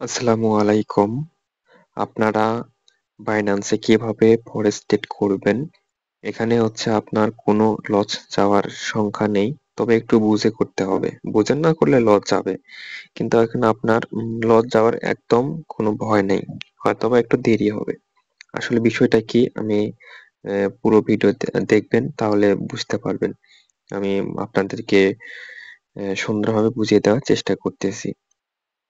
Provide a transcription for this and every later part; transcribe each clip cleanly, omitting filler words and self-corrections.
আসসালামু আলাইকুম। আপনারা বাইন্যান্সে কিভাবে ফরেক্স ট্রেড করবেন? এখানে হচ্ছে আপনার কোনো লস যাওয়ার সংখ্যা নেই। তবে একটু বুঝে করতে হবে। বুঝে না করলে লস যাবে। কিন্তু এখানে আপনার লস যাওয়ার একদম কোনো ভয় নেই। হয়তোবা একটু দেরি হবে। আসলে বিষয়টা কি আমি পুরো ভিডিও দেখবেন তাহলে বুঝতে পারবেন। আমি আপনাদেরকে সুন্দরভাবে বুঝিয়ে দেওয়ার চেষ্টা করতেছি।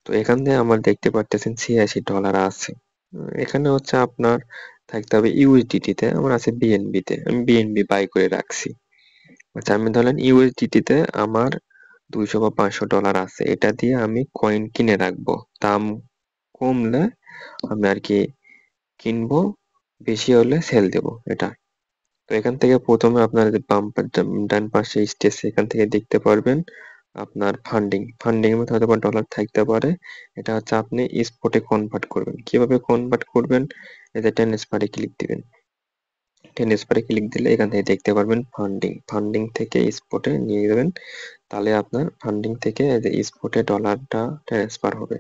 তো এখান থেকে আমার দেখতে পারতেছেন $86 আছে। এখানে হচ্ছে আপনার থাকতে হবে ইউএসডিটি তে, আমার আছে বিএনবি তে। আমি বিএনবি বাই করে রাখছি। আচ্ছা, আমি ধরেন ইউএসডিটি তে আমার 200 বা $500 আছে। এটা দিয়ে আমি কয়েন কিনে রাখবো। দাম কমলে আমি আর কি কিনবো, বেশি হলে সেল দেবো এটা। তো এখান থেকে প্রথমে আপনার যে ডান পাশে স্টেজ, এখান থেকে দেখতে পারবেন আপনার ফান্ডিং এর মধ্যে হয়তো ডলার থাকতে পারে। এটা হচ্ছে আপনি স্পটে কনভার্ট করবেন। কিভাবে কনভার্ট করবেন? এই যে ট্রান্সফারে ক্লিক দিবেন। ট্রান্সফারে ক্লিক দিলে এখান থেকে দেখতে পারবেন ফান্ডিং থেকে স্পটে নিয়ে যাবেন। তাহলে আপনার ফান্ডিং থেকে এই যে স্পটে ডলারটা ট্রান্সফার হবে।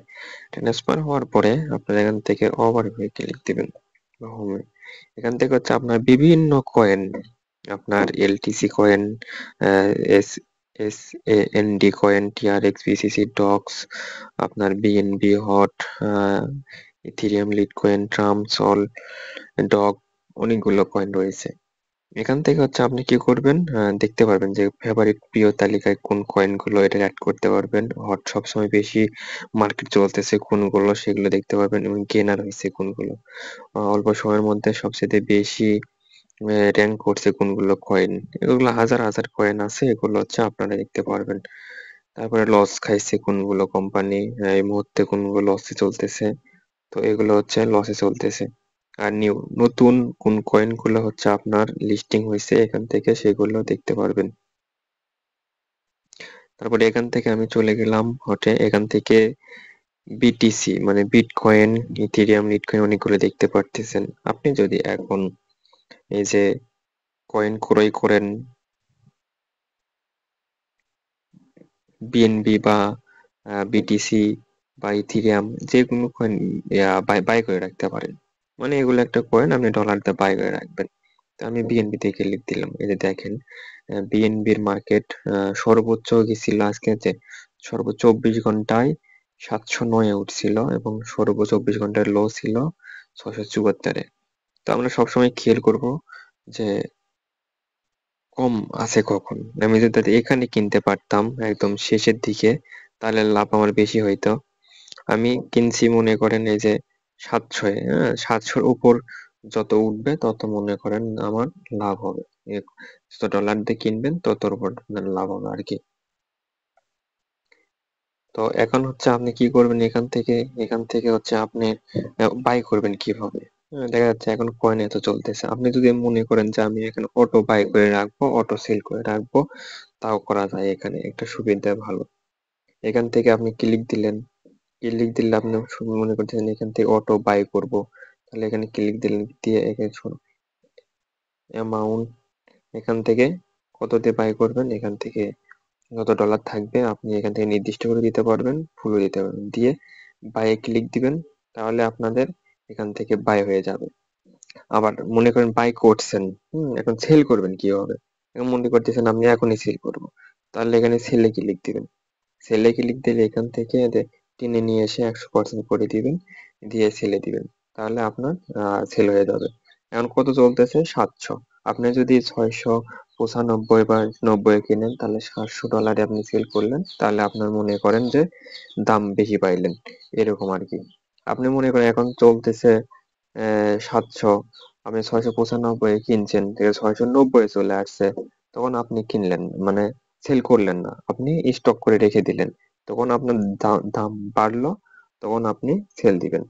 ট্রান্সফার হওয়ার পরে আপনার এখান থেকে ওভারভিউ ক্লিক দিবেন। হোমে এখান থেকে হচ্ছে আপনার বিভিন্ন কয়েন, আপনার LTC coin, S S N D coin, TRX, BCC, ডক্স, আপনার BNB hot, Ethereum lead coin, ট্রাম, সল, ডগ, অনেকগুলো কয়েন রয়েছে। এখান থেকে হচ্ছে আপনি কি করবেন, দেখতে পারবেন যে ফেভারিট প্রিয় তালিকায় কোন কয়েন গুলো এটা অ্যাড করতে পারবেন। হট সবসময় বেশি মার্কেট চলতেছে কোনগুলো সেগুলো দেখতে পারবেন, এবং গেনার হয়েছে কোনগুলো, অল্প সময়ের মধ্যে সবচেয়ে বেশি র্যাঙ্ক করছে কোনগুলো কয়েন। এগুলো হাজার হাজার কয়েন আছে, এগুলো হচ্ছে আপনারা দেখতে পারবেন। তারপরে লস খাইছে কোনগুলো কোম্পানি, এই মুহূর্তে কোনগুলো লসে চলতেছে, তো এগুলো হচ্ছে লসে চলতেছে। আর নতুন কোন কয়েন গুলো হচ্ছে আপনার লিস্টিং হয়েছে এখান থেকে সেগুলো দেখতে পারবেন। তারপরে এখান থেকে আমি চলে গেলাম হটে। এখান থেকে বিটিসি মানে বিটকয়েন, ইথেরিয়াম, লিটকয়েন অনেকগুলো দেখতে পারতেছেন। আপনি যদি এখন এই যে কয়েন ক্রয় করেন বিএনবি বা বিটিসি বা ইথেরিয়াম, যে কোনো কয়েন বাই বাই করে রাখতে পারেন। মানে এগুলো একটা কয়েন আপনি ডলার দিয়ে বাই করে রাখবেন। তো আমি বিএনবি তে ক্লিক দিলাম। এই যে দেখেন বিএনবির মার্কেট সর্বোচ্চ গেছিল আজকে, যে সর্বোচ্চ 24 ঘন্টায় 709 উঠছিল, এবং সর্বোচ্চ 24 ঘন্টায় লো ছিল 674-এ। তো আমরা সবসময় খেয়াল করব যে কম আছে কখন। আমি যদি এখানে কিনতে পারতাম একদম শেষের দিকে, তাহলে লাভ আমার বেশি হইতো। আমি কিনছি মনে করেন এই যে 700-এ, হ্যাঁ, 700-র উপর যত উঠবে তত মনে করেন আমার লাভ হবে। যত ডলার দিয়ে কিনবেন ততর উপর আপনার লাভ হবে আর কি। তো এখন হচ্ছে আপনি কি করবেন, এখান থেকে হচ্ছে আপনি বাই করবেন কিভাবে। দেখা যাচ্ছে এখন কয়েন এত চলতেছে, আপনি যদি মনে করেন যে আমি এখানে অটো বাই করে রাখবো, অটো সেল করে রাখবো, তাও করা যায়। এখানে একটা সুবিধা ভালো। এখান থেকে আপনি ক্লিক দিলে আপনি মনে করতেছেন এখান থেকে অটো বাই করব, তাহলে এখানে ক্লিক দিলেন, দিয়ে এখানে অ্যামাউন্ট, এখান থেকে কত দিয়ে বাই করবেন, এখান থেকে যত ডলার থাকবে আপনি এখান থেকে নির্দিষ্ট করে দিতে পারবেন, ফুলও দিতে পারবেন, দিয়ে বাইয়ে ক্লিক দিবেন। তাহলে আপনাদের এখান থেকে বাই হয়ে যাবে। আবার মনে করেন বাই করছেন, এখন সেল করবেন কিভাবে? এখন মনে করতেছেন আপনি এখনই সেল করবো, তাহলে এখানে সেলে ক্লিক দিবেন। সেলে ক্লিক দিলে এখান থেকে টেনে নিয়ে এসে 100% করে দিবেন, দিয়ে সেলে দিবেন। তাহলে আপনার সেল হয়ে যাবে। এখন কত চলতেছে? 700। আপনি যদি 695 বা 90 কিনেন, তাহলে $700 আপনি সেল করলেন, তাহলে আপনার মনে করেন যে দাম বেশি পাইলেন, এরকম আর কি। আপনি মনে করেন এখন চলতেছে 700, আপনি 695 কিনছেন, ঠিক আছে, 690 চলে আসছে, তখন আপনি কিনলেন মানে সেল করলেন না, আপনি স্টক করে রেখে দিলেন। তখন আপনার দাম বাড়লো, তখন আপনি সেল দিবেন।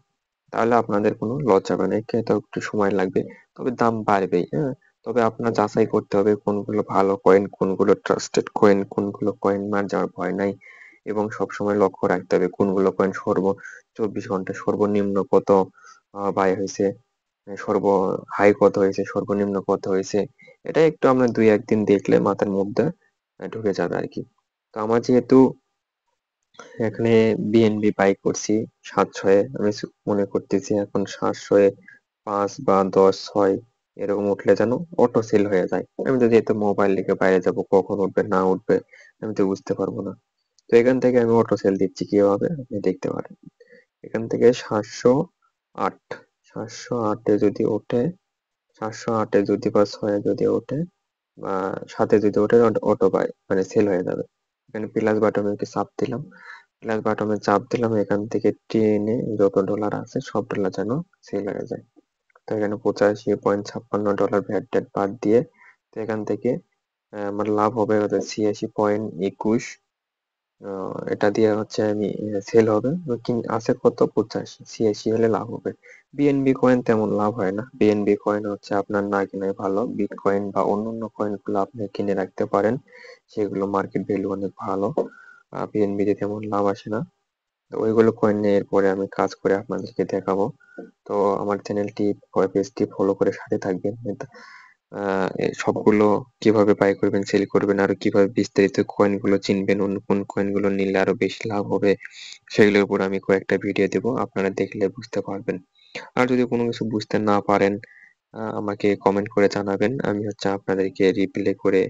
তাহলে আপনাদের কোনো লস যাবে না। এক্ষেত্রে একটু সময় লাগবে, তবে দাম বাড়বেই, হ্যাঁ। তবে আপনার যাচাই করতে হবে কোনগুলো ভালো কয়েন, কোনগুলো ট্রাস্টেড কয়েন, কোনগুলো কয়েন মার যাওয়ার ভয় নাই, এবং সবসময় লক্ষ্য রাখতে হবে কোনগুলো কয়েন 24 ঘন্টা সর্বনিম্ন কত বাই হয়েছে, সর্ব হাই কত হয়েছে, সর্বনিম্ন কত হয়েছে। এটা একটু আমরা 2-1 দিন দেখলে মাথার মধ্যে ঢুকে যাবে আর কি। তো আমার যেহেতু এখানে বিএনবি বাই করছি 700-এ। আমি মনে করতেছি এখন 700-এ 5 বা 10 হয়, এরকম উঠলে যেন অটো সেল হয়ে যায়। আমি তো যেহেতু মোবাইল রেখে বাইরে যাব, কখন উঠবে না উঠবে আমি তো বুঝতে পারবো না। তো এখান থেকে আমি অটো সেল দিচ্ছি কিভাবে আপনি দেখতে পারেন। এখান থেকে 708, 708-এ যদি ওঠে, 708-এ যদি বা 6-এ যদি ওঠে বা 7-এ যদি ওঠে, অটো বাই মানে সেল হয়ে যাবে। এখানে প্লাস বাটনে একটু চাপ দিলাম, প্লাস বাটনে চাপ দিলাম, এখান থেকে টেনে যত ডলার আছে সব ডলার যেন সেল হয়ে যায়। তো এখানে $85.56 ভ্যাট ট্যাট বাদ দিয়ে, তো এখান থেকে আমার লাভ হবে হচ্ছে 86.21। এটা দিয়ে হচ্ছে আমি সেল হবে, আছে কত 85, 86 হলে লাভ হবে। বিএনবি কয়েন তেমন লাভ হয় না, বিএনবি কয়েন হচ্ছে আপনার না কিনাই ভালো। বিটকয়েন বা অন্যান্য কয়েন গুলো আপনি কিনে রাখতে পারেন, সেগুলো মার্কেট ভ্যালু অনেক ভালো। বিএনবি তে তেমন লাভ আসে না। তো ওইগুলো কয়েন নিয়ে এরপরে আমি কাজ করে আপনাদেরকে দেখাবো। তো আমার চ্যানেলটি পেজটি ফলো করে সাথে থাকবেন। সবগুলো কিভাবে বাই করবেন, সেল করবেন, আরো কিভাবে বিস্তারিত কয়েন গুলো চিনবেন, অন্য কোন কয়েন গুলো নিলে আরো বেশি লাভ হবে, সেগুলোর উপর আমি কয়েকটা ভিডিও দেবো, আপনারা দেখলে বুঝতে পারবেন। আর যদি কোনো কিছু বুঝতে না পারেন, আমাকে কমেন্ট করে জানাবেন, আমি হচ্ছে আপনাদেরকে রিপ্লাই করে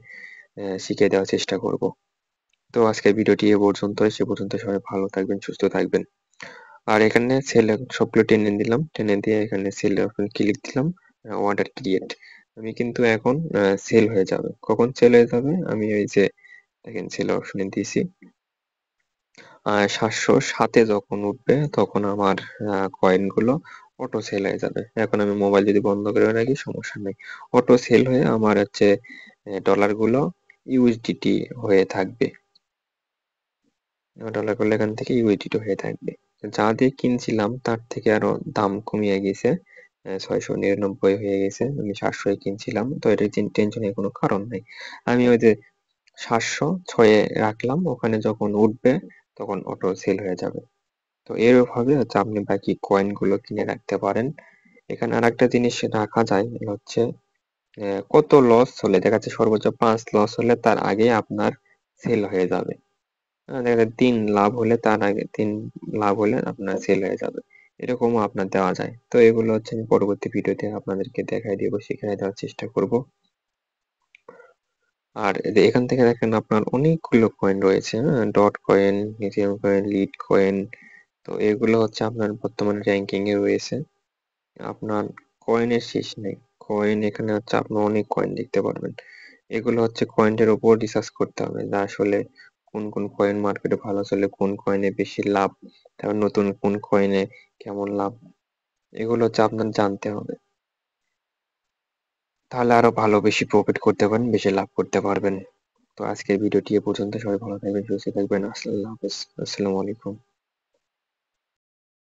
শিখিয়ে দেওয়ার চেষ্টা করব। তো আজকের ভিডিওটি এ পর্যন্তই, সে পর্যন্ত সবাই ভালো থাকবেন, সুস্থ থাকবেন। আর এখানে সেল সবগুলো টেনে দিলাম, টেনে দিয়ে এখানে সেল অপশন ক্লিক দিলাম, অর্ডার ক্রিয়েট। আমি কিন্তু এখন সেল হয়ে যাবে। কখন সেল হয়ে যাবে, আমি ওই যে দেখেন সেল অপশনে দিয়েছি, 707-এ যখন উঠবে তখন আমার কয়েন গুলো অটো সেল হয়ে যাবে। এখন আমি মোবাইল যদি বন্ধ করে রাখি সমস্যা নেই, অটো সেল হয়ে আমার হচ্ছে ডলার গুলো ইউএসডিটি হয়ে থাকবে। ডলার গুলো এখান থেকে ইউএসডিটি হয়ে থাকবে। যা দিয়ে কিনছিলাম তার থেকে আরো দাম কমিয়ে গেছে, 699 হয়ে গেছে। আমি 700-এ কিনছিলাম, তো এটা টেনশনের কোনো কারণ নাই। আমি ওই যে 706-এ রাখলাম, ওখানে যখন উঠবে তখন অটো সেল হয়ে যাবে। তো এভাবে হচ্ছে আপনি বাকি কয়েন গুলো কিনে রাখতে পারেন। এখানে আরেকটা জিনিস রাখা যায়, এটা হচ্ছে কত লস হলে, দেখা যাচ্ছে সর্বোচ্চ 5 লস হলে তার আগে আপনার সেল হয়ে যাবে। দেখা যায় 3 লাভ হলে তার আগে 3 লাভ হলে আপনার সেল হয়ে যাবে, এরকমও আপনার দেওয়া যায়। তো এগুলো হচ্ছে আমি পরবর্তী ভিডিওতে আপনাদেরকে দেখাই দিব, শিখিয়ে দেওয়ার চেষ্টা করব। আর এই যে এখান থেকে দেখেন আপনার অনেকগুলো কয়েন রয়েছে, হ্যাঁ, dot coin, ethereum coin, lead coin. তো এগুলো হচ্ছে আপনার বর্তমানে র্যাঙ্কিং এ রয়েছে। আপনার কয়েনের শেষ নেই। কয়েন এখানে হচ্ছে আপনি অনেক কয়েন দেখতে পারবেন। এগুলো হচ্ছে কয়েনের উপর রিসার্চ করতে হবে যে আসলে কোন কোন কয়েন মার্কেটে ভালো চলে, কোন কয়েনে বেশি লাভ, তারপর নতুন কোন কয়েনে কেমন লাভ, এগুলো হচ্ছে আপনার জানতে হবে। তাহলে আরো ভালো বেশি প্রফিট করতে পারেন, বেশি লাভ করতে পারবেন। তো আজকের ভিডিওটি এ পর্যন্ত, সবাই ভালো থাকবেন, সুস্থ থাকবেন। আল্লাহ হাফেজ, আসসালামু আলাইকুম।